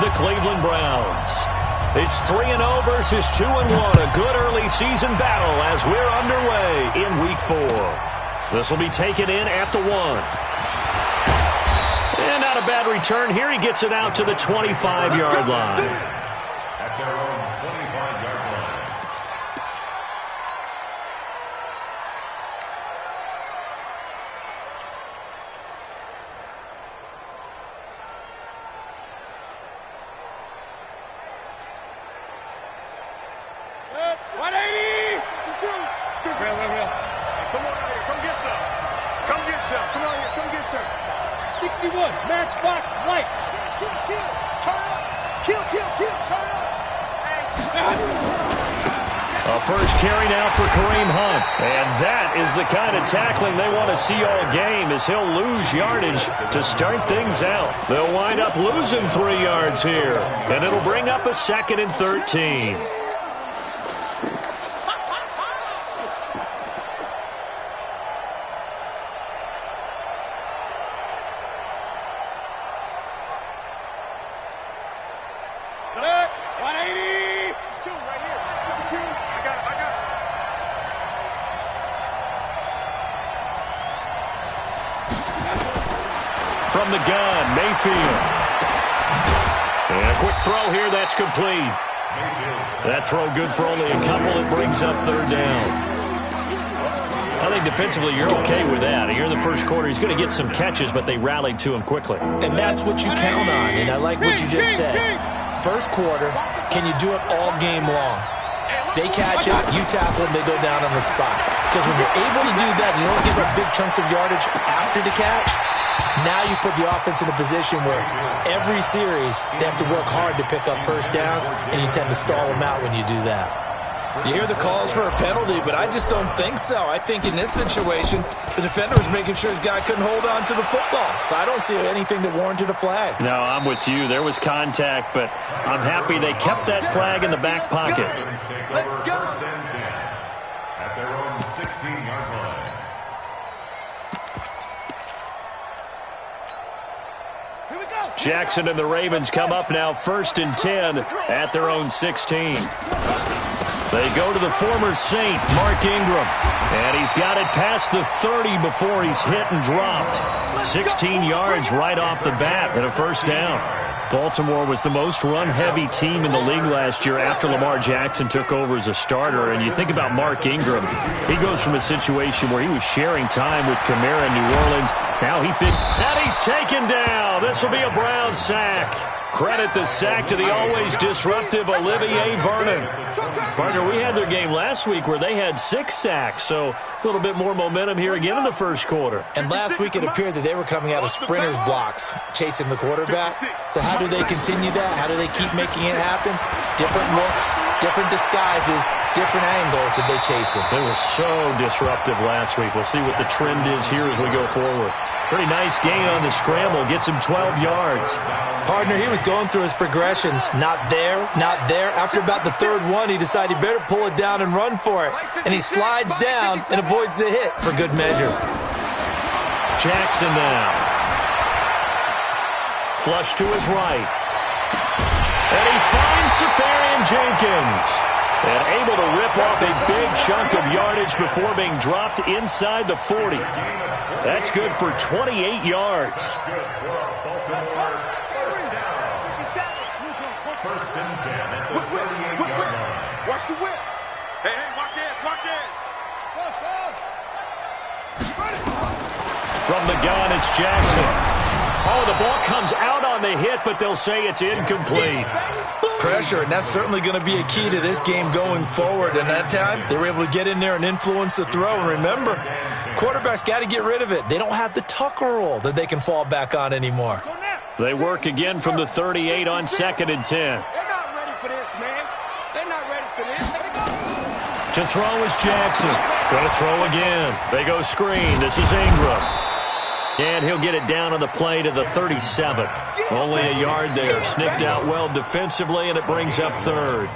the Cleveland Browns. It's 3-0 versus 2-1. A good early season battle as we're underway in Week 4. This will be taken in at the 1. And not a bad return here. He gets it out to the 25-yard line. At their own 25-yard line. Matchbox light. Kill, turn up. Kill, turn up. A first carry now for Kareem Hunt. And that is the kind of tackling they want to see all game, as he'll lose yardage to start things out. They'll wind up losing 3 yards here. And it'll bring up a 2nd and 13. From the gun, Mayfield. And a quick throw here, that's complete. That throw good for only a couple. It brings up 3rd down. I think defensively you're okay with that. Here in the first quarter, he's going to get some catches, but they rallied to him quickly. And that's what you count on, and I like what you just said. First quarter, can you do it all game long? They catch it, you tackle them, they go down on the spot. Because when you're able to do that, you don't give up big chunks of yardage after the catch. Now you put the offense in a position where every series they have to work hard to pick up first downs, and you tend to stall them out when you do that. You hear the calls for a penalty, but I just don't think so. I think in this situation, the defender was making sure his guy couldn't hold on to the football. So I don't see anything that warranted a flag. No, I'm with you. There was contact, but I'm happy they kept that flag in the back pocket. Let's go. First and 10 at their own 16-yard line. Jackson and the Ravens come up now 1st and 10 at their own 16. They go to the former Saint, Mark Ingram. And he's got it past the 30 before he's hit and dropped. 16 yards right off the bat and a first down. Baltimore was the most run-heavy team in the league last year after Lamar Jackson took over as a starter. And you think about Mark Ingram, he goes from a situation where he was sharing time with Kamara in New Orleans. Now and he's taken down. This will be a Brown sack. Credit the sack to the always disruptive Olivier Vernon. Partner, we had their game last week where they had 6 sacks, so a little bit more momentum here again in the first quarter. And last week it appeared that they were coming out of sprinters blocks, chasing the quarterback. So how do they continue that? How do they keep making it happen? Different looks, different disguises, different angles that they chase him. They were so disruptive last week. We'll see what the trend is here as we go forward. Pretty nice gain on the scramble. Gets him 12 yards. Partner, he was going through his progressions. Not there, not there. After about the 3rd one, he decided he better pull it down and run for it. And he slides down and avoids the hit for good measure. Jackson now. Flush to his right. And he finds Safarian Jenkins. And able to rip off a big chunk of yardage before being dropped inside the 40. That's good for 28 yards. First and 10 at the 38-yard line. Watch the whip. Hey, watch it. From the gun, it's Jackson. Oh, the ball comes out on the hit, but they'll say it's incomplete. Pressure, and that's certainly going to be a key to this game going forward. And that time, they were able to get in there and influence the throw. And remember, quarterbacks got to get rid of it. They don't have the Tucker rule that they can fall back on anymore. They work again from the 38 on 2nd and 10. They're not ready for this, man. They're not ready for this. To throw is Jackson. Going to throw again. They go screen. This is Ingram. And he'll get it down on the play to the 37. Only a yard there. Sniffed out well defensively, and it brings up 3rd.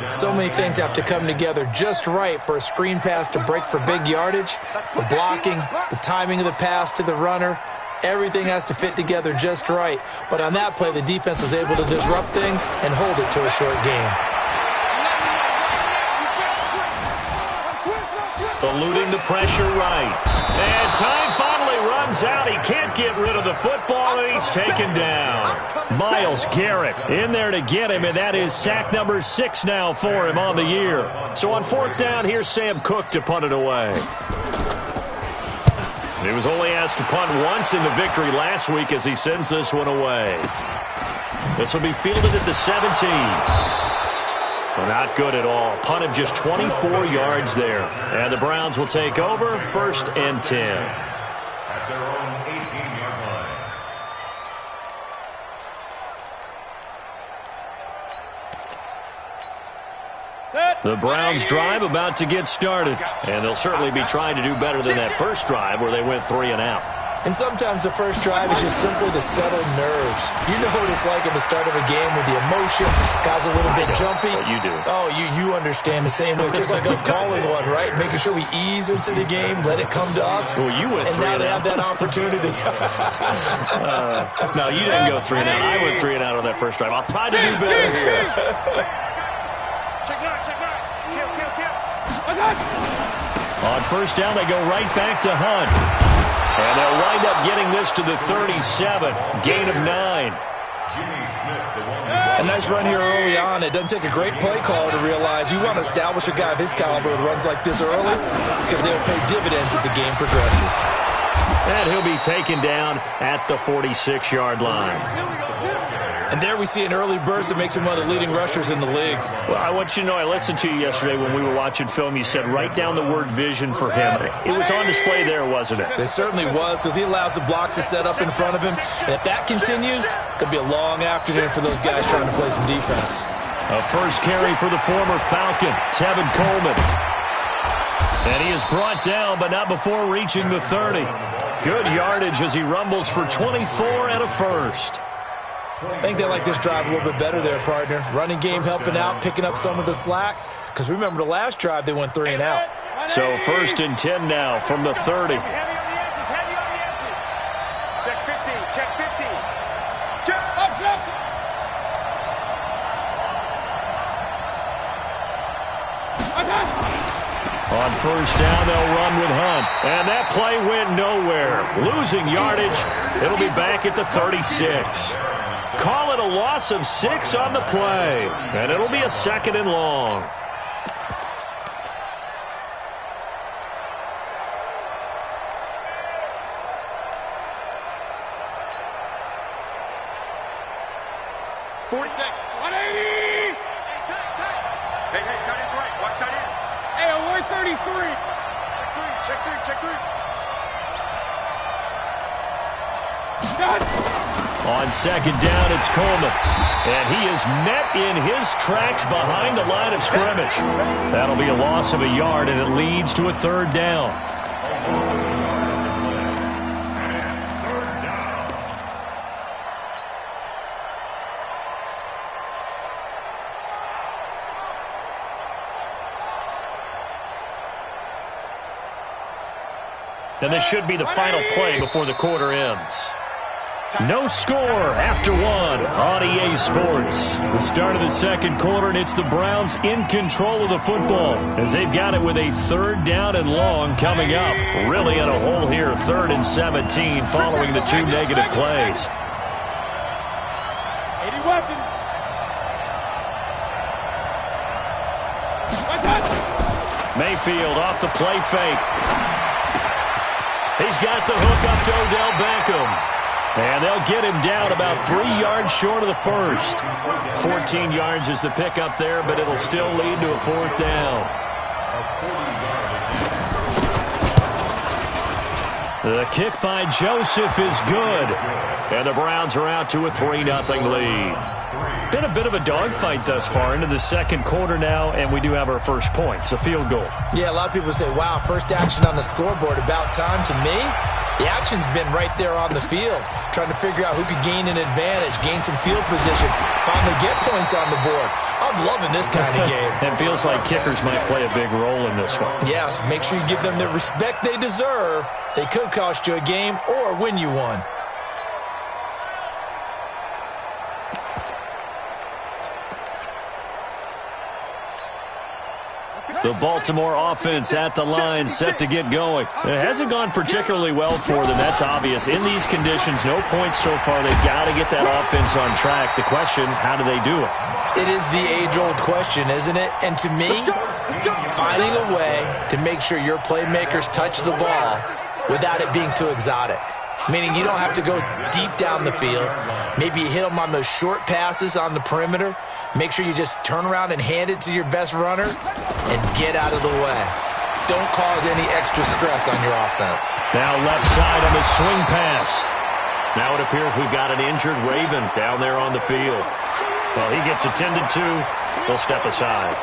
So many things have to come together just right for a screen pass to break for big yardage. The blocking, the timing of the pass to the runner, Everything has to fit together just right. But on that play, the defense was able to disrupt things and hold it to a short game. Eluding the pressure right. And time finally runs out. He can't get rid of the football, and he's taken down. Myles Garrett in there to get him, and that is sack number 6 now for him on the year. So on 4th down, here's Sam Cook to punt it away. He was only asked to punt once in the victory last week as he sends this one away. This will be fielded at the 17. Well, not good at all. Punt of just 24 yards there. And the Browns will take over 1st and 10. At their own 18-yard line. The Browns drive about to get started. And they'll certainly be trying to do better than that first drive where they went 3 and out. And sometimes the first drive is just simply to settle nerves. You know what it's like at the start of a game with the emotion. Guys a little bit jumpy. But you do. Oh, you understand the same way. It's just like us calling one, right? Making sure we ease into the game, let it come to us. Well, you went 3 and and now they out. have that opportunity. No, you didn't go 3 and out. I went 3 and out on that first drive. I'll try to do better here. Check right. Kill. On 1st down, they go right back to Hunt. And they'll wind up getting this to the 37. Gain of 9. Jimmy Smith, the one A nice run here early on. It doesn't take a great play call to realize you want to establish a guy of his caliber with runs like this early because they'll pay dividends as the game progresses. And he'll be taken down at the 46-yard line. And there we see an early burst that makes him one of the leading rushers in the league. Well, I want you to know, I listened to you yesterday when we were watching film. You said write down the word vision for him. It was on display there, wasn't it? It certainly was because he allows the blocks to set up in front of him. And if that continues, it could be a long afternoon for those guys trying to play some defense. A first carry for the former Falcon, Tevin Coleman. And he is brought down, but not before reaching the 30. Good yardage as he rumbles for 24 and a first. I think they like this drive a little bit better there, partner. Running game helping out, picking up some of the slack. Because remember, the last drive they went 3 and out. So 1st and 10 now from the 30. Heavy on the edges. Check 15. Check. Up. On 1st down, they'll run with Hunt. And that play went nowhere. Losing yardage. It'll be back at the 36. Call it a loss of 6 on the play. And it'll be a 2nd and long. Hey, tight end's right. Watch tight end. Hey, 133. Check three. On 2nd down, it's Coleman. And he is met in his tracks behind the line of scrimmage. That'll be a loss of a yard, and it leads to a 3rd down. And it's 3rd down. And this should be the final play before the quarter ends. No score after 1 on EA Sports. The start of the 2nd quarter, and it's the Browns in control of the football as they've got it with a 3rd down and long coming up. Really in a hole here, 3rd and 17 following the 2 negative plays. 80 weapon. Mayfield off the play fake. He's got the hook up to Odell Beckham. And they'll get him down about 3 yards short of the first. 14 yards is the pickup there, but it'll still lead to a 4th down. The kick by Joseph is good. And the Browns are out to a 3-0 lead. Been a bit of a dogfight thus far into the 2nd quarter now, and we do have our first points, a field goal. Yeah, a lot of people say, wow, first action on the scoreboard, about time. To me, The action's been right there on the field, trying to figure out who could gain an advantage, gain some field position, finally get points on the board. I'm loving this kind of game. It feels like kickers might play a big role in this one. Yes, make sure you give them the respect they deserve. They could cost you a game or win you one. The Baltimore offense at the line, set to get going. It hasn't gone particularly well for them. That's obvious. In these conditions, no points so far. They've got to get that offense on track. The question, how do they do it? It is the age-old question, isn't it? And to me, finding a way to make sure your playmakers touch the ball without it being too exotic. Meaning you don't have to go deep down the field. Maybe you hit them on those short passes on the perimeter. Make sure you just turn around and hand it to your best runner and get out of the way. Don't cause any extra stress on your offense. Now left side on the swing pass. Now it appears we've got an injured Raven down there on the field. Well, he gets attended to. We'll step aside.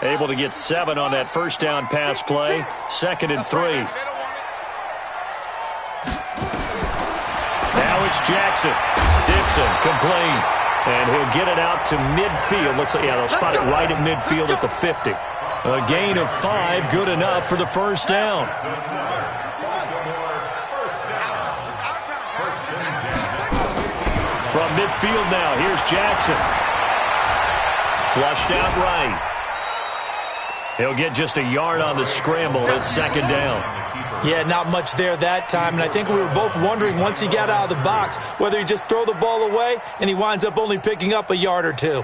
Able to get 7 on that first down pass play. 2nd and 3. Now it's Jackson. Dixon complete. And he'll get it out to midfield. Looks like, yeah, they'll spot it right at midfield at the 50. A gain of 5, good enough for the first down. From midfield now, here's Jackson. Flushed out right. He'll get just a yard on the scramble at 2nd down. Yeah, not much there that time, and I think we were both wondering once he got out of the box whether he'd just throw the ball away, and he winds up only picking up a yard or 2.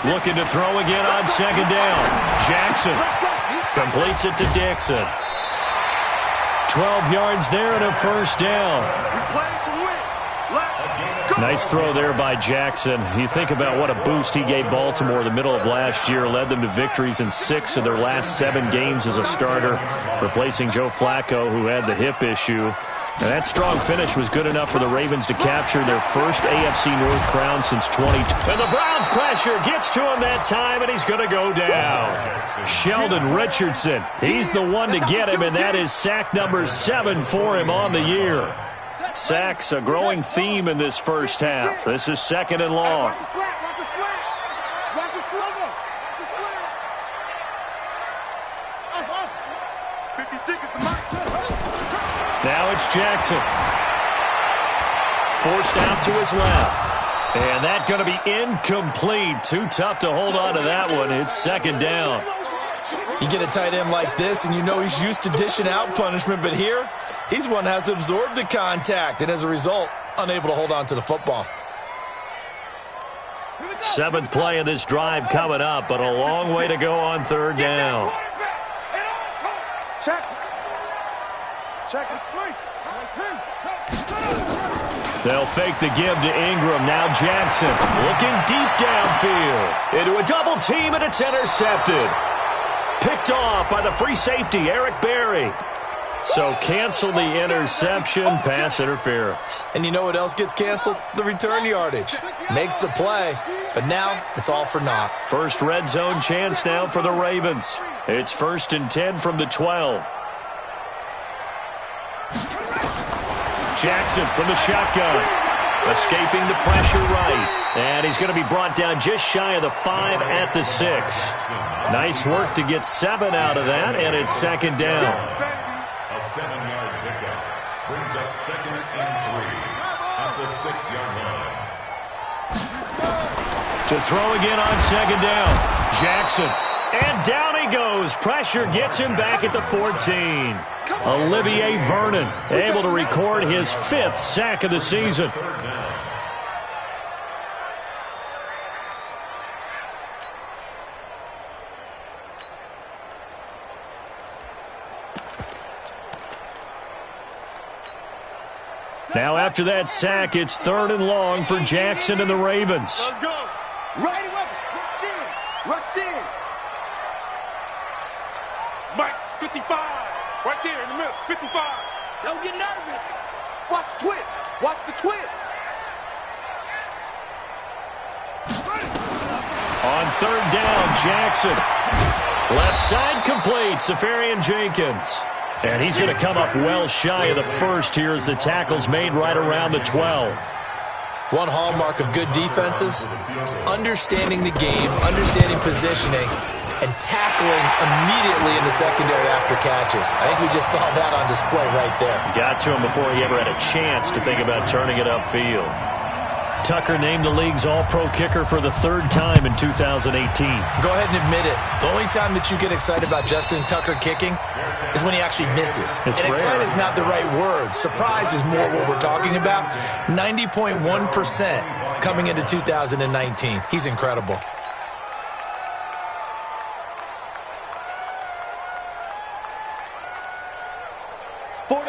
Looking to throw again on 2nd down. Jackson completes it to Dixon. 12 yards there and a first down. Nice throw there by Jackson. You think about what a boost he gave Baltimore in the middle of last year. Led them to victories in 6 of their last 7 games as a starter, replacing Joe Flacco, who had the hip issue. And that strong finish was good enough for the Ravens to capture their first AFC North crown since 2020. And the Browns' pressure gets to him that time, and he's going to go down. Sheldon Richardson, he's the one to get him, and that is sack number 7 for him on the year. Sacks, a growing theme in this first half. This is 2nd and long. Now it's Jackson. Forced out to his left. And that's going to be incomplete. Too tough to hold on to that one. It's 2nd down. You get a tight end like this, and you know he's used to dishing out punishment, but here, he's one that has to absorb the contact, and as a result, unable to hold on to the football. 7th play of this drive coming up, but a long way to go on 3rd down. They'll fake the give to Ingram. Now Jackson looking deep downfield. Into a double team, and it's intercepted. Picked off by the free safety, Eric Berry. So cancel the interception, pass interference. And you know what else gets canceled? The return yardage. Makes the play, but now it's all for naught. First red zone chance now for the Ravens. It's 1st and 10 from the 12. Jackson from the shotgun. Escaping the pressure right. And he's going to be brought down just shy of the 5 at the 6. Nice work to get 7 out of that, and it's 2nd down. A 7-yard pickup brings up 2nd and 3 at the 6-yard line. To throw again on 2nd down. Jackson. And down he goes. Pressure gets him back at the 14. Olivier Vernon able to record his 5th sack of the season. Now after that sack, it's 3rd and long for Jackson and the Ravens. Let's go. Right away. Rush in. Rush in. Mike, 55. Right there in the middle, 55. Don't get nervous. Watch the twist. Watch the twist. On 3rd down, Jackson. Left side complete, Safarian Jenkins. And he's going to come up well shy of the first here as the tackle's made right around the 12. One hallmark of good defenses is understanding the game, understanding positioning, and tackling immediately in the secondary after catches. I think we just saw that on display right there. Got to him before he ever had a chance to think about turning it upfield. Tucker named the league's all-pro kicker for the 3rd time in 2018. Go ahead and admit it. The only time that you get excited about Justin Tucker kicking is when he actually misses. It's and excited rare. is not the right word. Surprise is more what we're talking about. 90.1% coming into 2019. He's incredible.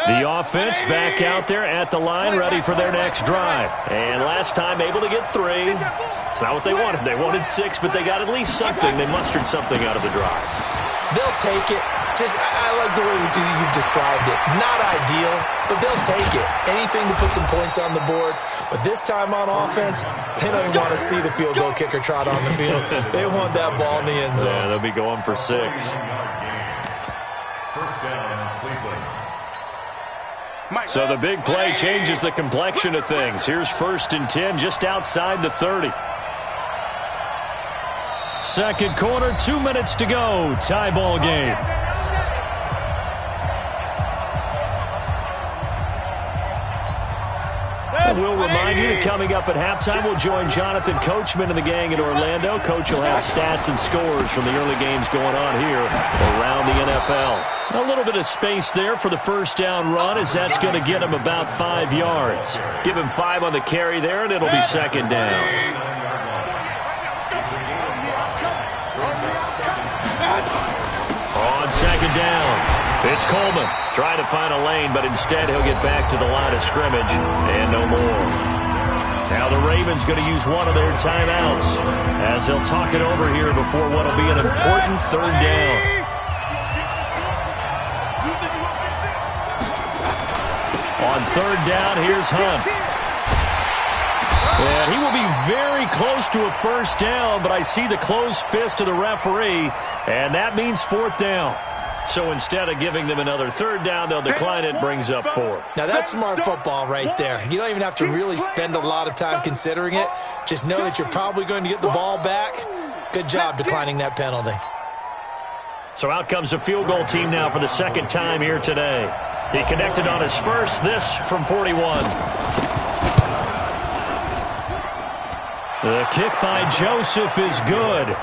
The offense back out there at the line, ready for their next drive. And last time able to get 3. It's not what they wanted. They wanted 6, but they got at least something. They mustered something out of the drive. They'll take it. I like the way you've described it. Not ideal, but they'll take it. Anything to put some points on the board. But this time on offense, they don't even want to see the field goal kicker trot on the field. They want that ball in the end zone. Yeah, they'll be going for 6. First down, Cleveland. So the big play changes the complexion of things. Here's 1st and 10 just outside the 30. Second quarter, 2 minutes to go. Tie ball game. And we'll remind you that coming up at halftime, we'll join Jonathan Coachman and the gang in Orlando. Coach will have stats and scores from the early games going on here around the NFL. A little bit of space there for the first down run, as that's going to get him about 5 yards. Give him 5 on the carry there, and it'll be 2nd down. On 2nd down, it's Coleman trying to find a lane, but instead he'll get back to the line of scrimmage and no more. Now the Ravens going to use one of their timeouts as they'll talk it over here before what will be an important 3rd down. On 3rd down, here's Hunt. And he will be very close to a first down, but I see the closed fist of the referee, and that means 4th down. So instead of giving them another 3rd down, they'll decline it, brings up 4. Now that's smart football right there. You don't even have to really spend a lot of time considering it. Just know that you're probably going to get the ball back. Good job declining that penalty. So out comes a field goal team now for the 2nd time here today. He connected on his first, this from 41. The kick by Joseph is good.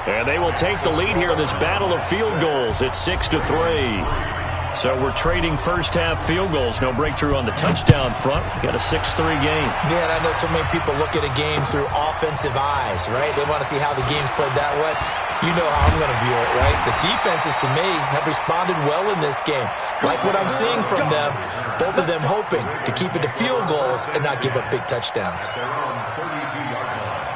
And they will take the lead here in this battle of field goals. It's 6-3. So we're trading first-half field goals. No breakthrough on the touchdown front. We got a 6-3 game. Yeah, and I know so many people look at a game through offensive eyes, right? They want to see how the game's played that way. You know how I'm going to view it, right? The defenses, to me, have responded well in this game. Like what I'm seeing from them, both of them hoping to keep it to field goals and not give up big touchdowns. Their own 32-yard line.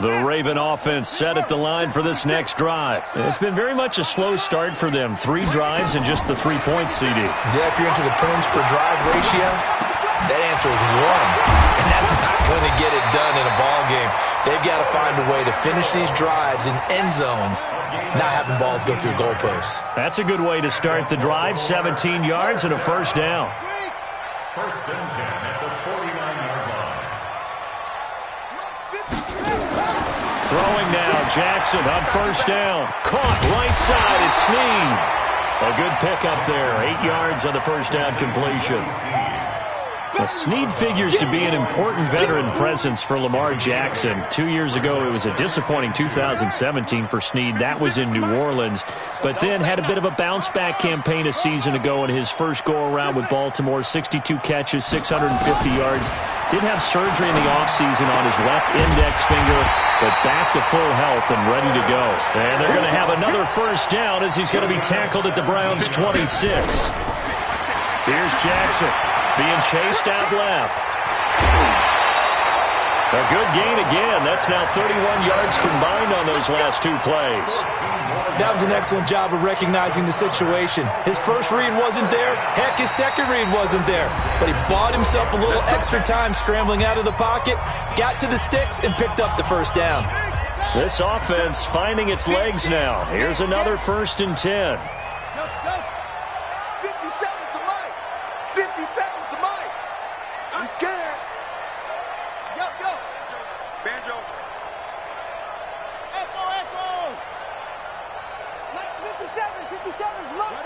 The Raven offense set at the line for this next drive. It's been very much a slow start for them. 3 drives and just the 3-point CD. Yeah, if you're into the points per drive ratio, that answer is 1. And that's not going to get it done in a ball game. They've got to find a way to finish these drives in end zones, not having balls go through goalposts. That's a good way to start the drive. 17 yards and a first down. First and 10 at the 49-yard line. Throwing now, Jackson on first down. Caught right side, it's Snead. A good pickup there, 8 yards on the first down completion. Well, Snead figures to be an important veteran presence for Lamar Jackson. 2 years ago, it was a disappointing 2017 for Snead. That was in New Orleans. But then had a bit of a bounce-back campaign a season ago in his first go-around with Baltimore. 62 catches, 650 yards. Did have surgery in the offseason on his left index finger, but back to full health and ready to go. And they're going to have another first down as he's going to be tackled at the Browns' 26. Here's Jackson being chased out left. A good gain again. That's now 31 yards combined on those last two plays. That was an excellent job of recognizing the situation. His first read wasn't there. Heck, his second read wasn't there. But he bought himself a little extra time scrambling out of the pocket, got to the sticks, and picked up the first down. This offense finding its legs now. Here's another 1st and 10. 50 seconds to Mike. 50 seconds to Mike. He's scared. Yo. Banjo. Echo. Nice 57's Mike.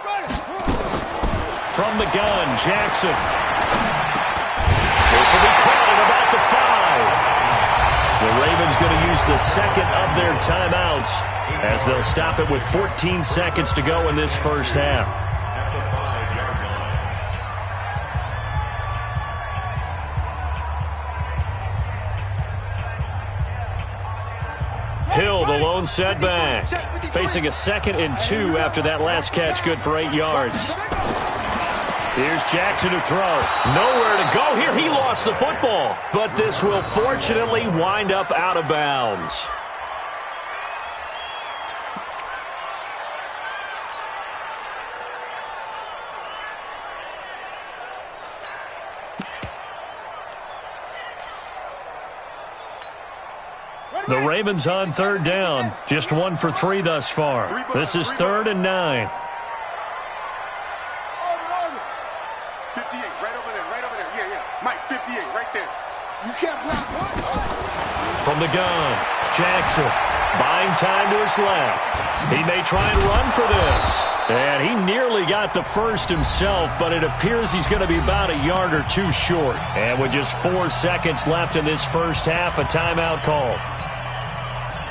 Ready. From the gun, Jackson. This will be caught at about the 5. The Ravens going to use the second of their timeouts as they'll stop it with 14 seconds to go in this first half. Hill, the lone setback, facing a 2nd and 2 after that last catch, good for 8 yards. Here's Jackson to throw. Nowhere to go here. He lost the football, but this will fortunately wind up out of bounds. The Ravens on 3rd down. Just 1 for 3 thus far. This is 3rd and 9. 58, right over there. Yeah. Mike, 58, right there. You can't block one. From the gun, Jackson buying time to his left. He may try and run for this. And he nearly got the first himself, but it appears he's going to be about a yard or two short. And with just 4 seconds left in this first half, a timeout call.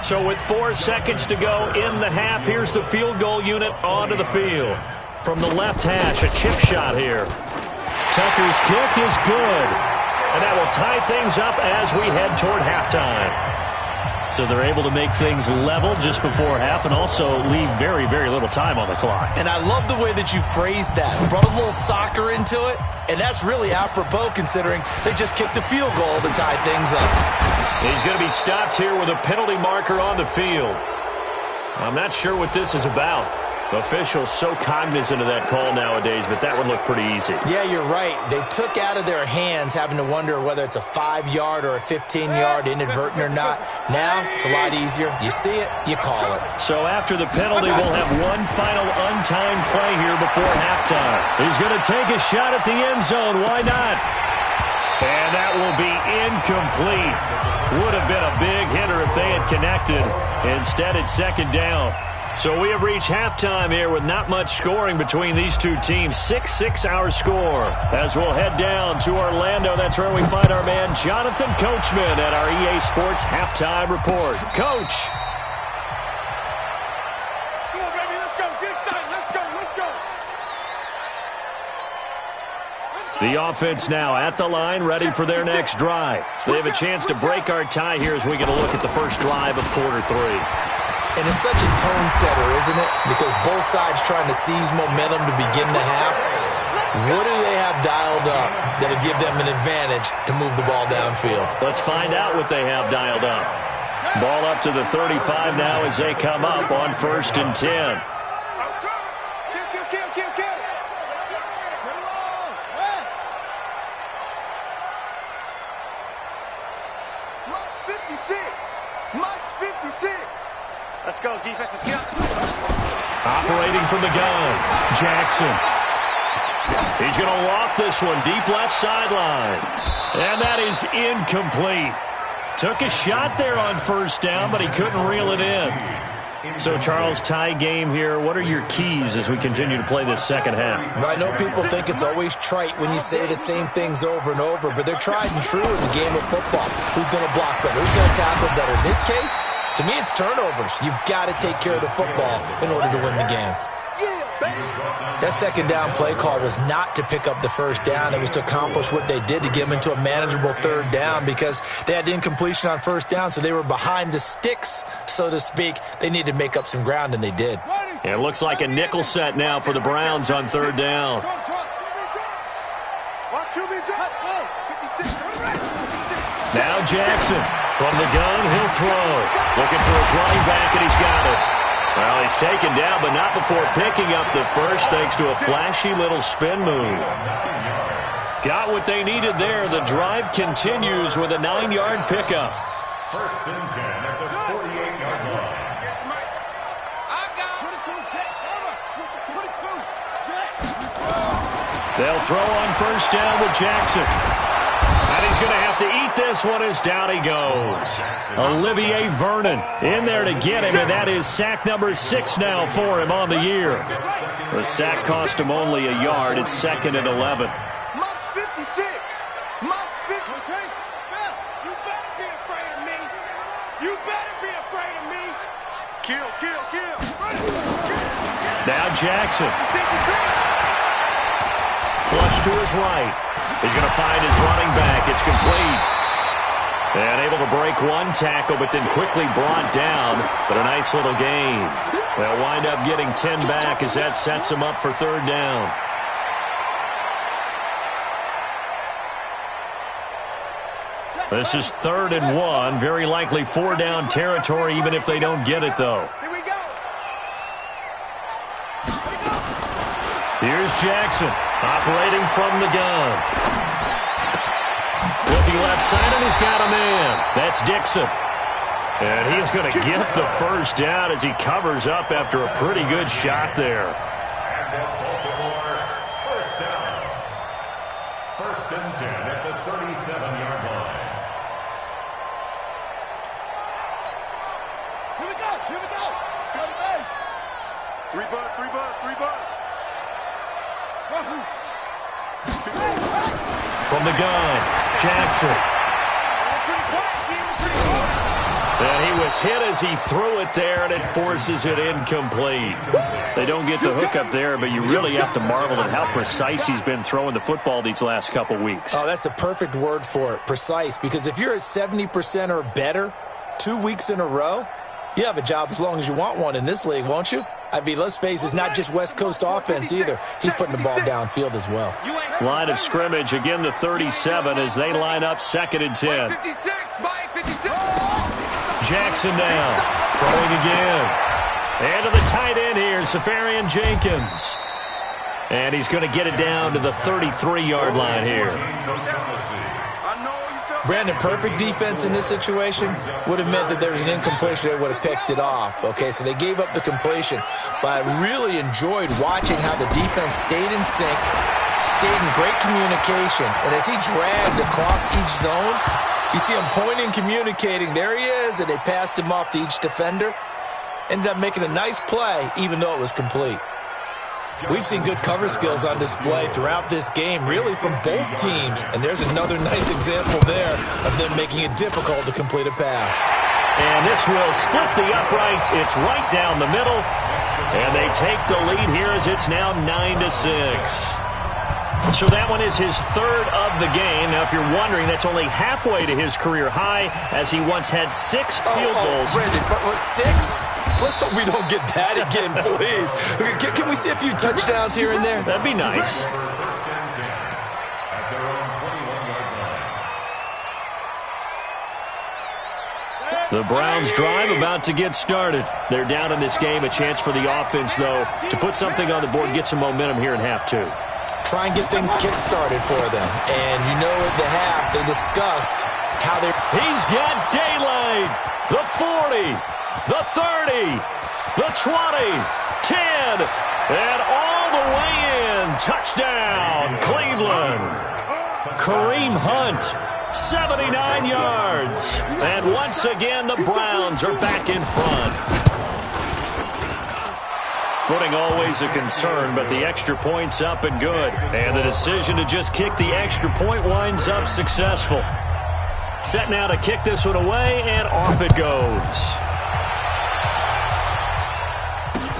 So with 4 seconds to go in the half, here's the field goal unit onto the field. From the left hash, a chip shot here. Tucker's kick is good. And that will tie things up as we head toward halftime. So they're able to make things level just before half and also leave very, very little time on the clock. And I love the way that you phrased that. Brought a little soccer into it, and that's really apropos considering they just kicked a field goal to tie things up. He's going to be stopped here with a penalty marker on the field. I'm not sure what this is about. Officials so cognizant of that call nowadays, but that would look pretty easy. Yeah, you're right. They took out of their hands having to wonder whether it's a 5-yard or a 15-yard inadvertent or not. Now, it's a lot easier. You see it, you call it. So after the penalty, we'll have one final untimed play here before halftime. He's going to take a shot at the end zone. Why not? And that will be incomplete. Would have been a big hitter if they had connected. Instead, it's 2nd down. So we have reached halftime here with not much scoring between these two teams. 6-6 our score. As we'll head down to Orlando, that's where we find our man Jonathan Coachman at our EA Sports Halftime Report. Coach. Come on, baby, let's go. Get excited. Let's go. The offense now at the line, ready for their next drive. They have a chance to break our tie here as we get a look at the first drive of quarter 3. And it's such a tone setter, isn't it? Because both sides trying to seize momentum to begin the half. What do they have dialed up that'll give them an advantage to move the ball downfield? Let's find out what they have dialed up. Ball up to the 35 now as they come up on 1st and 10. Kill. Mike's 56. Let's go, defense. Let's get Operating from the gun, Jackson. He's going to loft this one deep left sideline. And that is incomplete. Took a shot there on 1st down, but he couldn't reel it in. So, Charles, tie game here. What are your keys as we continue to play this second half? I know people think it's always trite when you say the same things over and over, but they're tried and true in the game of football. Who's going to block better? Who's going to tackle better? In this case, to me, it's turnovers. You've got to take care of the football in order to win the game. That second down play call was not to pick up the first down. It was to accomplish what they did to get them into a manageable third down because they had incompletion on first down, so they were behind the sticks, so to speak. They needed to make up some ground, and they did. It looks like a nickel set now for the Browns on third down. Now Jackson from the gun, he'll throw. Looking for his running back, and he's got it. Well, he's taken down, but not before picking up the first thanks to a flashy little spin move. Got what they needed there. The drive continues with a 9-yard pickup. First and 10 at the 48-yard line. They'll throw on first down with Jackson. And he's going to have to eat this one as down he goes. Olivier Vernon in there to get him, and that is sack number 6 now for him on the year. The sack cost him only a yard. It's 2nd and 11. Month 56. Month 50. You better be afraid of me. You better be afraid of me. Kill. Now Jackson. Flush to his right. He's going to find his running back. It's complete. And able to break one tackle, but then quickly brought down. But a nice little gain. They'll wind up getting 10 back as that sets him up for third down. This is 3rd and 1. Very likely 4-down territory, even if they don't get it, though. Here we go. Here's Jackson, operating from the gun. Looking left side, and he's got a man. That's Dixon. And he's going to get the first down as he covers up after a pretty good shot there. And at Baltimore, first down. First and 10 at the 37-yard line. Here we go. Go to base. 3 bud. From the gun, Jackson. And he was hit as he threw it there, and it forces it incomplete. They don't get the hook up there, but you really have to marvel at how precise he's been throwing the football these last couple weeks. Oh, that's a perfect word for it, precise, because if you're at 70% or better 2 weeks in a row, you have a job as long as you want one in this league, won't you? I mean, let's face it, it's not just West Coast offense either. He's putting the ball downfield as well. Line of scrimmage, again the 37 as they line up 2nd and 10. 56. Mike 56. Jackson now, throwing again. And to the tight end here, Safarian Jenkins. And he's going to get it down to the 33-yard line here. Brandon, perfect defense in this situation would have meant that there was an incompletion. They would have picked it off. Okay, so they gave up the completion. But I really enjoyed watching how the defense stayed in sync, stayed in great communication. And as he dragged across each zone, you see him pointing, communicating. There he is, and they passed him off to each defender. Ended up making a nice play, even though it was complete. We've seen good cover skills on display throughout this game, really from both teams. And there's another nice example there of them making it difficult to complete a pass. And this will split the uprights. It's right down the middle. And they take the lead here as it's now 9-6. So that one is his 3rd of the game. Now, if you're wondering, that's only halfway to his career high, as he once had 6 field goals. Brandon, what, 6? Let's hope we don't get that again, please. Can we see a few touchdowns here and there? That'd be nice. The Browns drive about to get started. They're down in this game. A chance for the offense, though, to put something on the board, get some momentum here in half 2. Try and get things kick-started for them. And you know at the half, they discussed how they're... He's got daylight. The 40, the 30, the 20, 10, and all the way in. Touchdown, Cleveland. Kareem Hunt, 79 yards. And once again, the Browns are back in front. Footing always a concern, but the extra point's up and good. And the decision to just kick the extra point winds up successful. Set now to kick this one away, and off it goes.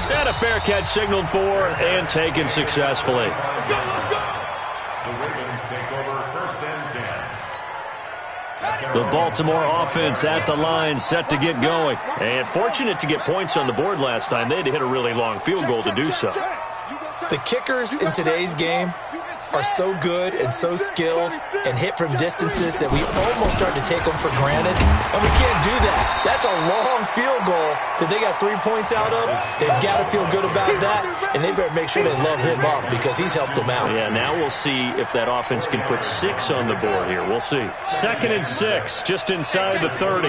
And a fair catch signaled for and taken successfully. The Ravens take over 1st and 10. The Baltimore offense at the line, set to get going. And fortunate to get points on the board last time. They had to hit a really long field goal to do so. The kickers in today's game are so good and so skilled and hit from distances that we almost start to take them for granted. And we can't do that. That's a long field goal that they got 3 points out of. They've got to feel good about that, and they better make sure they love him up because he's helped them out. Yeah, now we'll see if that offense can put 6 on the board here. We'll see. 2nd and 6, just inside the 30.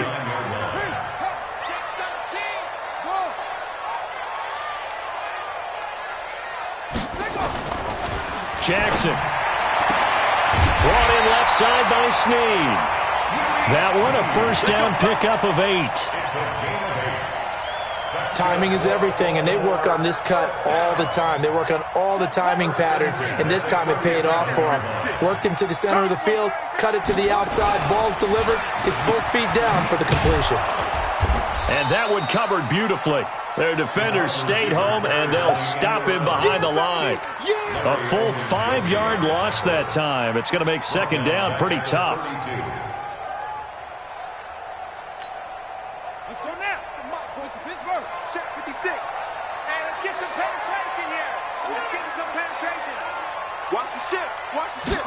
Jackson. Brought in left side by Snead. That one a first down pickup of 8. Timing is everything, and they work on this cut all the time. They work on all the timing patterns, and this time it paid off for them. Worked him to the center of the field, cut it to the outside, ball's delivered. It's both feet down for the completion. And that one covered beautifully. Their defenders stayed home, and they'll stop him behind the line. A full 5-yard loss that time. It's going to make 2nd down pretty tough. Let's go now. Come on, boys to Pittsburgh. Check 56. Hey, let's get some penetration here. Let's get some penetration. Watch the ship. Watch the ship.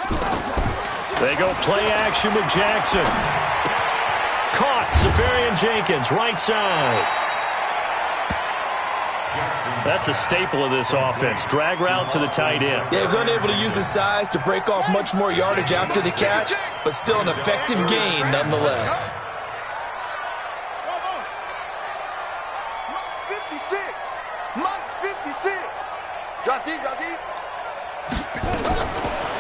They go play action with Jackson. Caught. Safarian Jenkins, right side. That's a staple of this offense. Drag route to the tight end. Yeah, he was unable to use his size to break off much more yardage after the catch, but still an effective gain nonetheless. 56. Monk's 56. Drop deep, drop deep.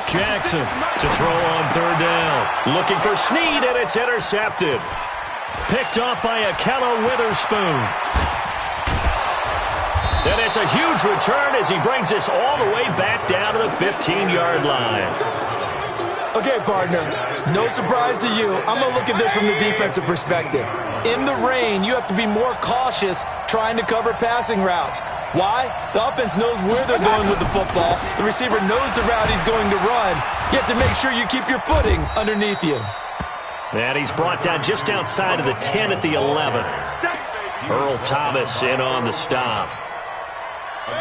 Jackson to throw on 3rd down. Looking for Snead, and it's intercepted. Picked off by Akello Witherspoon. And it's a huge return as he brings this all the way back down to the 15-yard line. Okay, partner, no surprise to you. I'm going to look at this from the defensive perspective. In the rain, you have to be more cautious trying to cover passing routes. Why? The offense knows where they're going with the football. The receiver knows the route he's going to run. You have to make sure you keep your footing underneath you. And he's brought down just outside of the 10 at the 11. Earl Thomas in on the stop.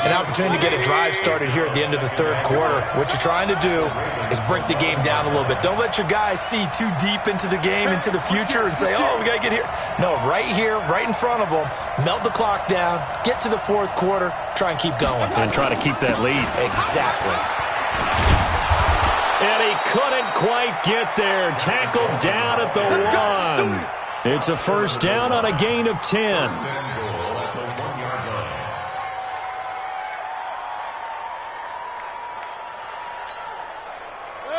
An opportunity to get a drive started here at the end of the 3rd quarter. What you're trying to do is break the game down a little bit. Don't let your guys see too deep into the game, into the future, and say, oh, we got to get here. No, right here, right in front of them, melt the clock down, get to the 4th quarter, try and keep going. And try to keep that lead. Exactly. And he couldn't quite get there. Tackled down at the 1. It's a first down on a gain of 10.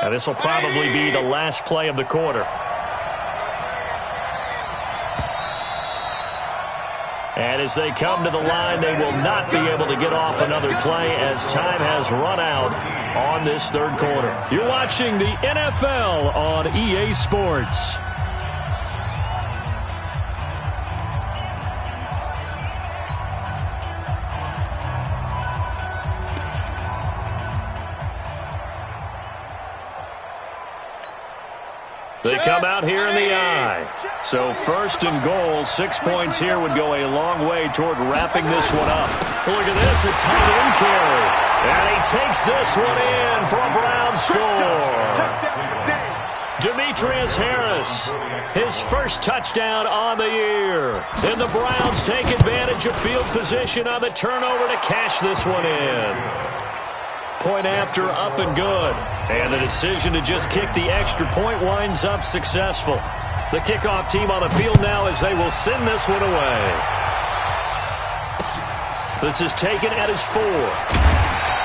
And this will probably be the last play of the quarter. And as they come to the line, they will not be able to get off another play as time has run out on this 3rd quarter. You're watching the NFL on EA Sports. They come out here in the eye. So 1st and goal, 6 points here would go a long way toward wrapping this one up. Look at this, a tight end carry. And he takes this one in for a Brown score. Demetrius Harris, his first touchdown on the year. And the Browns take advantage of field position on the turnover to cash this one in. Point after, up and good. And the decision to just kick the extra point winds up successful. The kickoff team on the field now as they will send this one away. This is taken at his 4.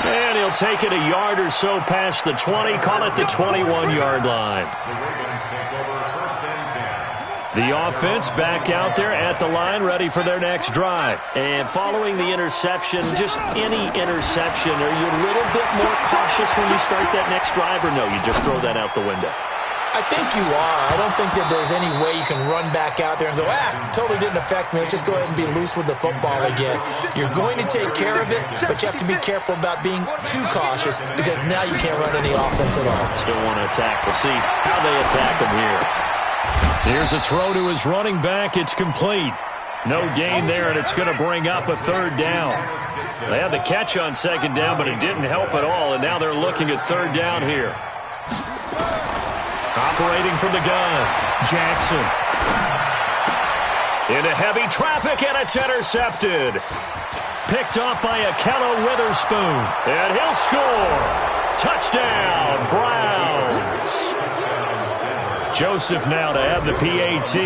And he'll take it a yard or so past the 20, call it the 21-yard line. The Ravens take over 1st and 10. The offense back out there at the line, ready for their next drive. And following the interception, just any interception, are you a little bit more cautious when you start that next drive, or no, you just throw that out the window? I think you are. I don't think that there's any way you can run back out there and go, totally didn't affect me. Let's just go ahead and be loose with the football again. You're going to take care of it, but you have to be careful about being too cautious because now you can't run any offense at all. Still want to attack. We'll see how they attack him here. Here's a throw to his running back. It's complete. No gain there, and it's going to bring up a third down. They had the catch on second down, but it didn't help at all, and now they're looking at third down here. Operating from the gun, Jackson. Into heavy traffic, and it's intercepted. Picked off by Akello Witherspoon, and he'll score. Touchdown, Browns. Joseph now to have the PAT.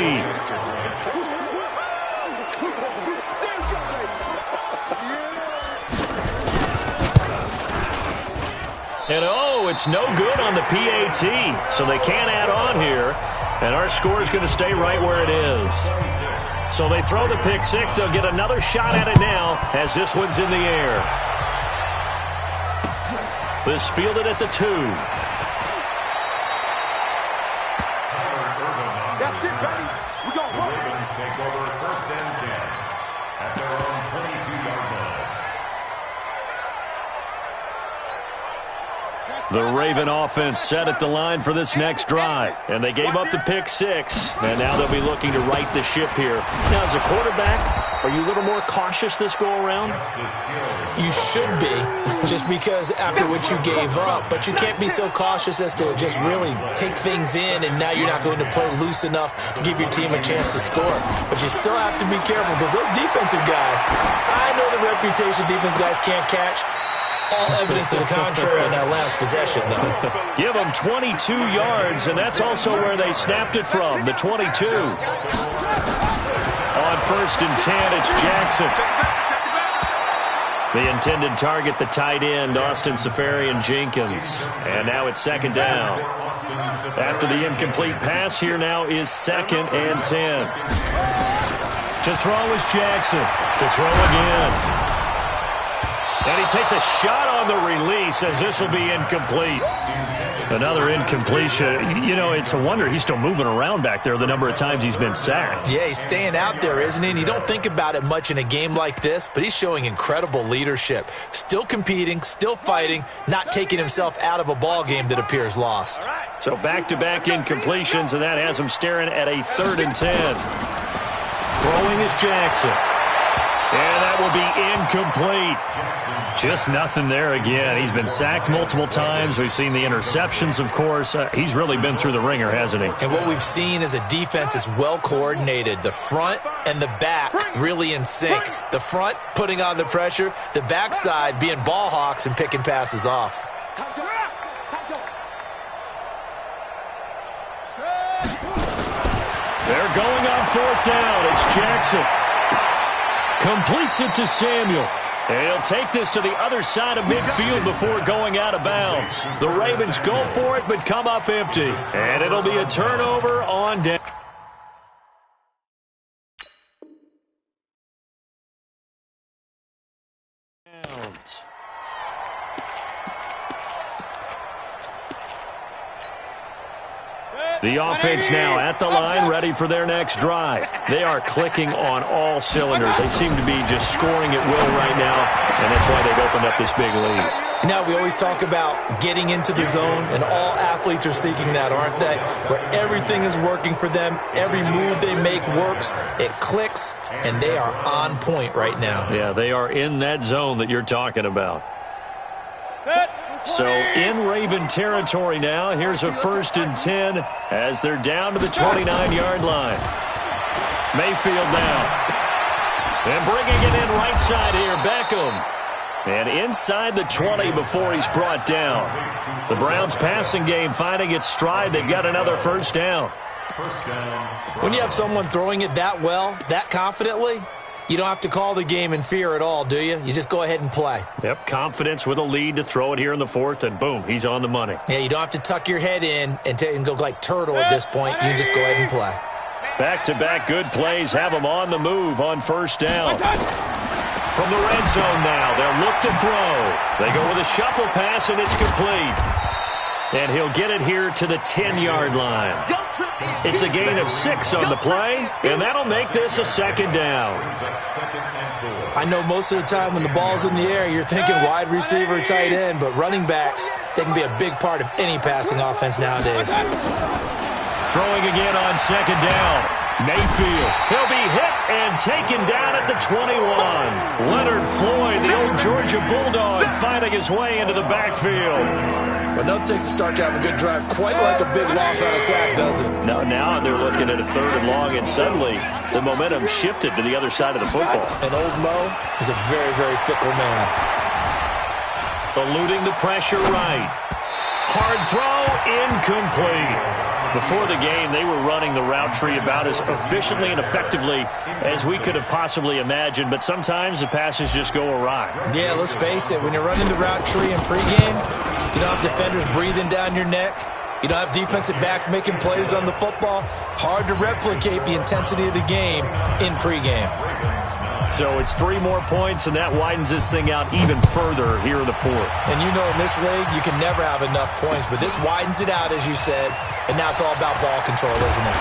And it's no good on the PAT, so they can't add on here. And our score is going to stay right where it is. So they throw the pick six. They'll get another shot at it now as this one's in the air. This fielded at the 2. That's it, baby. We're going to run. The Ravens take over 1st and 10 at their own 22-yard line. The Raven offense set at the line for this next drive. And they gave up the pick six. And now they'll be looking to right the ship here. Now, as a quarterback, are you a little more cautious this go-around? You should be, just because after what you gave up. But you can't be so cautious as to just really take things in, and now you're not going to play loose enough to give your team a chance to score. But you still have to be careful because those defensive guys, I know the reputation defense guys can't catch. All evidence to the contrary in that last possession, though. Give them 22 yards, and that's also where they snapped it from, the 22. On 1st and 10, it's Jackson. The intended target, the tight end, Austin Safarian-Jenkins. And now it's 2nd down. After the incomplete pass, here now is 2nd and 10. To throw is Jackson. To throw again. And he takes a shot on the release as this will be incomplete. Another incompletion. You know, it's a wonder he's still moving around back there the number of times he's been sacked. Yeah, he's staying out there, isn't he? And you don't think about it much in a game like this, but he's showing incredible leadership. Still competing, still fighting, not taking himself out of a ball game that appears lost. So back-to-back incompletions, and that has him staring at a 3rd and 10. Throwing is Jackson. And that will be incomplete. Just nothing there again. He's been sacked multiple times. We've seen the interceptions, of course. He's really been through the ringer, hasn't he? And what we've seen is a defense that's well coordinated. The front and the back really in sync. The front putting on the pressure. The backside being ball hawks and picking passes off. They're going on 4th down. It's Jackson. Completes it to Samuel. And he'll take this to the other side of midfield before going out of bounds. The Ravens go for it, but come up empty. And it'll be a turnover on down. The offense now at the line, ready for their next drive. They are clicking on all cylinders. They seem to be just scoring at will right now, and that's why they've opened up this big lead. Now, we always talk about getting into the zone, and all athletes are seeking that, aren't they? Where everything is working for them, every move they make works, it clicks, and they are on point right now. Yeah, they are in that zone that you're talking about. So in Raven territory now, here's a 1st and 10 as they're down to the 29-yard line. Mayfield now. And bringing it in right side here, Beckham. And inside the 20 before he's brought down. The Browns passing game finding its stride. They've got another 1st down. When you have someone throwing it that well, that confidently, you don't have to call the game in fear at all, do you? You just go ahead and play. Yep, confidence with a lead to throw it here in the 4th, and boom, he's on the money. Yeah, you don't have to tuck your head in and go like turtle at this point. You can just go ahead and play. Back-to-back good plays have them on the move on first down. From the red zone now, they'll look to throw. They go with a shuffle pass, and it's complete. And he'll get it here to the 10-yard line. It's a gain of 6 on the play, and that'll make this a second down. I know most of the time when the ball's in the air, you're thinking wide receiver, tight end, but running backs, they can be a big part of any passing offense nowadays. Throwing again on second down. Mayfield. He'll be hit and taken down at the 21. Leonard Floyd, the old Georgia Bulldog, finding his way into the backfield. But nothing takes a start to have a good drive quite like a big loss on a sack, does it? No, now they're looking at a 3rd and long, and suddenly the momentum shifted to the other side of the football. And old Mo is a very, very fickle man. Eluding the pressure right. Hard throw, incomplete. Before the game, they were running the route tree about as efficiently and effectively as we could have possibly imagined, but sometimes the passes just go awry. Yeah, let's face it, when you're running the route tree in pregame, you don't have defenders breathing down your neck. You don't have defensive backs making plays on the football. Hard to replicate the intensity of the game in pregame. So it's 3 more points, and that widens this thing out even further here in the 4th. And you know in this league, you can never have enough points, but this widens it out, as you said, and now it's all about ball control, isn't it?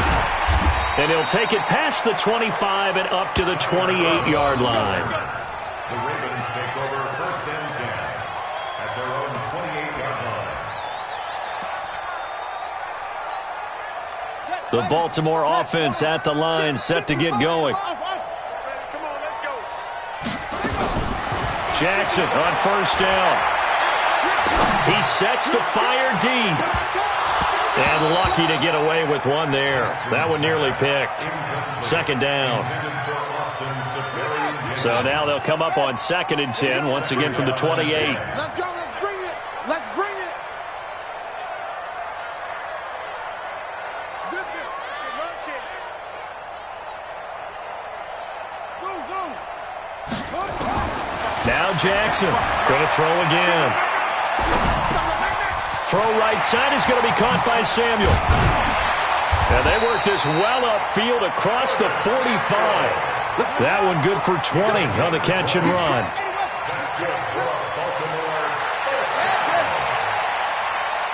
And he'll take it past the 25 and up to the 28-yard line. The Ravens take over 1st and 10 at their own 28-yard line. The Baltimore offense at the line, set to get going. Jackson on first down. He sets to fire deep. And lucky to get away with one there. That one nearly picked. Second down. So now they'll come up on 2nd and 10, once again from the 28. Let's go. Let's bring it. Let's bring it. Good. Now Jackson going to throw again. Throw right side is going to be caught by Samuel. And they work this well upfield across the 45. That one good for 20 on the catch and run.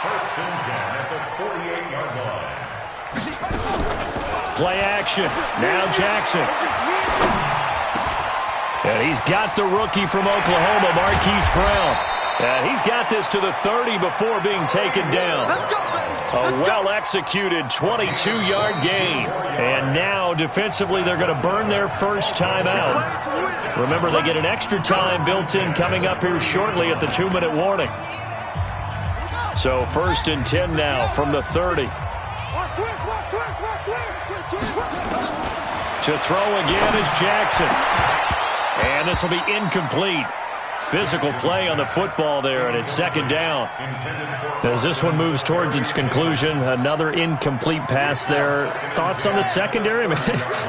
First and 10 at the 48-yard line. Play action. Now Jackson. And he's got the rookie from Oklahoma, Marquise Brown. And he's got this to the 30 before being taken down. A well-executed 22-yard gain. And now, defensively, they're going to burn their first time out. Remember, they get an extra time built in coming up here shortly at the 2-minute warning. So 1st and 10 now from the 30. To throw again is Jackson. And this will be incomplete. Physical play on the football there, and it's 2nd down. As this one moves towards its conclusion, another incomplete pass there. Thoughts on the secondary?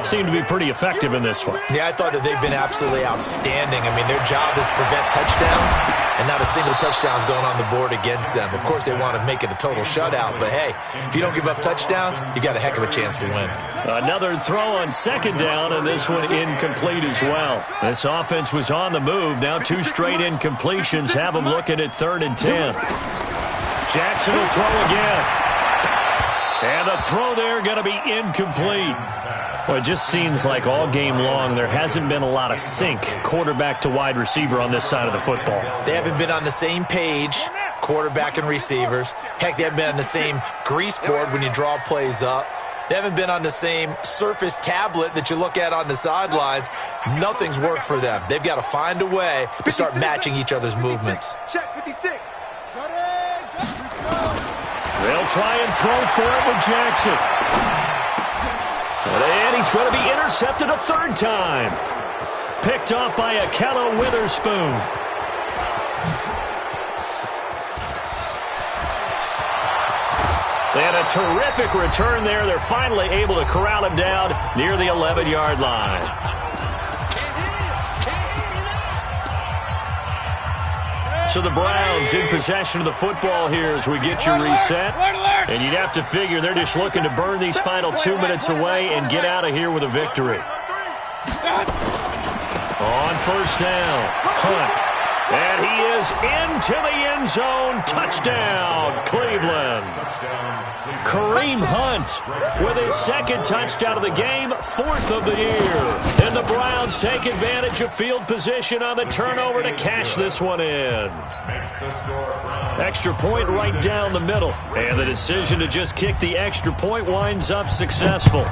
Seem to be pretty effective in this one. Yeah, I thought that they've been absolutely outstanding. I mean, their job is to prevent touchdowns, and not a single touchdown's going on the board against them. Of course, they want to make it a total shutout, but hey, if you don't give up touchdowns, you got a heck of a chance to win. Another throw on 2nd down, and this one incomplete as well. This offense was on the move. Now 2 straight incompletions have them looking at 3rd and 10. Jackson will throw again. And the throw there going to be incomplete. Well, it just seems like all game long there hasn't been a lot of sync quarterback to wide receiver on this side of the football. They haven't been on the same page, quarterback and receivers. Heck, they haven't been on the same grease board when you draw plays up. They haven't been on the same surface tablet that you look at on the sidelines. Nothing's worked for them. They've got to find a way to start matching each other's movements. Check 56. They'll try and throw for it with Jackson. And he's going to be intercepted a 3rd time. Picked off by Akello Witherspoon. And a terrific return there. They're finally able to corral him down near the 11-yard line. So the Browns in possession of the football here as we get you reset. And you'd have to figure they're just looking to burn these final 2 minutes away and get out of here with a victory. On first down, Hunt. And he is into the end zone. Touchdown, Cleveland. Kareem Hunt with his second touchdown of the game, 4th of the year. And the Browns take advantage of field position on the turnover to cash this one in. Extra point right down the middle. And the decision to just kick the extra point winds up successful.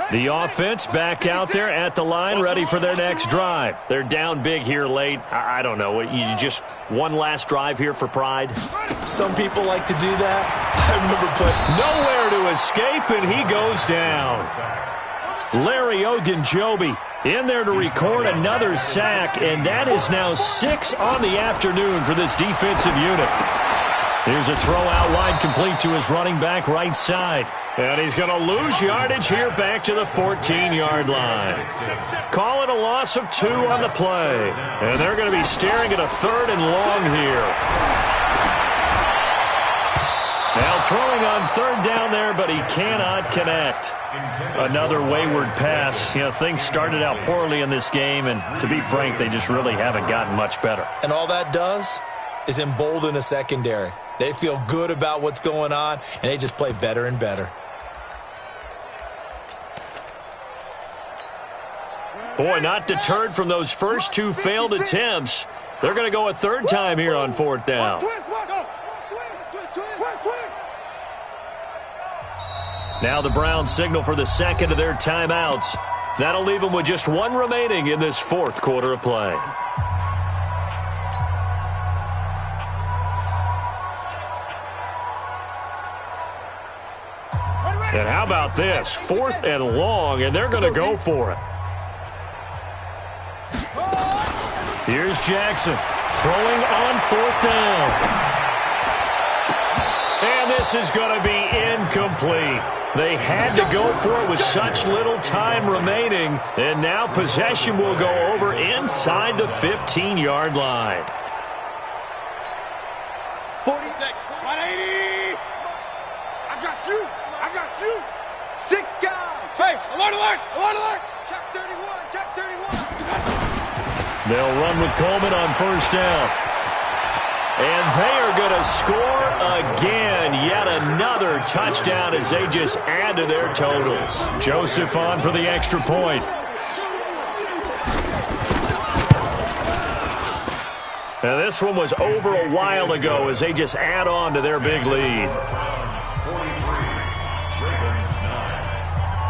The offense back out there at the line, ready for their next drive. They're down big here late. I don't know. You just one last drive here for pride? Some people like to do that. I remember playing. Nowhere to escape, and he goes down. Larry Ogunjobi in there to record another sack, and that is now 6 on the afternoon for this defensive unit. Here's a throw out wide, complete to his running back right side. And he's going to lose yardage here back to the 14-yard line. Call it a loss of 2 on the play. And they're going to be staring at a 3rd and long here. Now throwing on 3rd down there, but he cannot connect. Another wayward pass. You know, things started out poorly in this game, and to be frank, they just really haven't gotten much better. And all that does is embolden a secondary. They feel good about what's going on, and they just play better and better. Boy, not deterred from those first 2 failed attempts. They're going to go a 3rd time here on 4th down. Now the Browns signal for the second of their timeouts. That'll leave them with just 1 remaining in this 4th quarter of play. And how about this? 4th and long, and they're going to go for it. Here's Jackson throwing on 4th down. And this is going to be incomplete. They had to go for it with such little time remaining. And now possession will go over inside the 15-yard line. 40 seconds. 180. I got you. I got you. 6 guys. Hey, alert, alert, alert, alert. Check 31, check 31. They'll run with Coleman on 1st down. And they are going to score again. Yet another touchdown as they just add to their totals. Joseph on for the extra point. Now this one was over a while ago as they just add on to their big lead.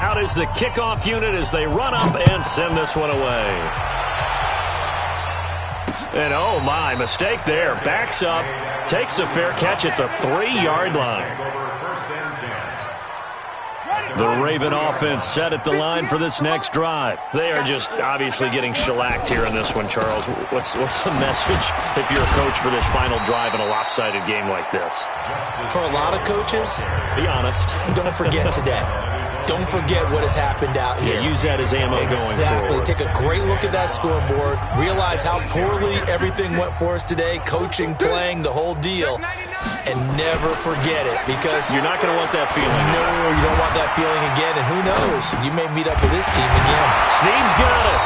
Out is the kickoff unit as they run up and send this one away. And oh my, mistake there. Backs up, takes a fair catch at the 3-yard line. The Raven offense set at the line for this next drive. They are just obviously getting shellacked here in this one, Charles. What's the message if you're a coach for this final drive in a lopsided game like this? For a lot of coaches, be honest. Don't forget today. Don't forget what has happened out here. Yeah, use that as ammo going forward. Take a great look at that scoreboard. Realize how poorly everything went for us today. Coaching, playing, the whole deal. And never forget it, because you're not going to want that feeling. No, you don't want that feeling again. And who knows? You may meet up with this team again. Snead's got it.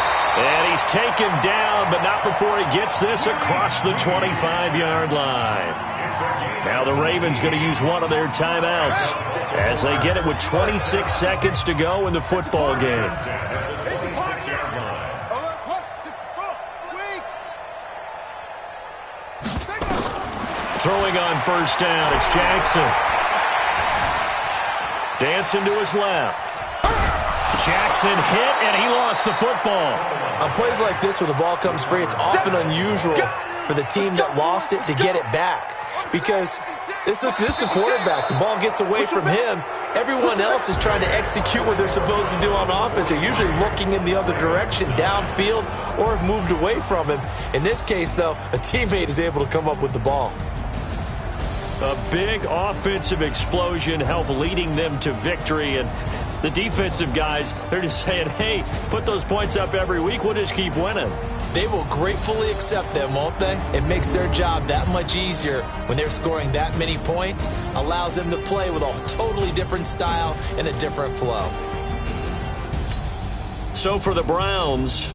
And he's taken down, but not before he gets this across the 25-yard line. Now the Ravens going to use one of their timeouts as they get it with 26 seconds to go in the football game. Throwing on 1st down, it's Jackson. Dancing to his left. Jackson hit, and he lost the football. On plays like this, when the ball comes free, it's often unusual for for the team that lost it to get it back. Because this is the quarterback. The ball gets away from him. Everyone else is trying to execute what they're supposed to do on offense. They're usually looking in the other direction, downfield, or have moved away from him. In this case, though, a teammate is able to come up with the ball. A big offensive explosion helped leading them to victory. And the defensive guys, they're just saying, hey, put those points up every week. We'll just keep winning. They will gratefully accept them, won't they? It makes their job that much easier when they're scoring that many points. Allows them to play with a totally different style and a different flow. So for the Browns,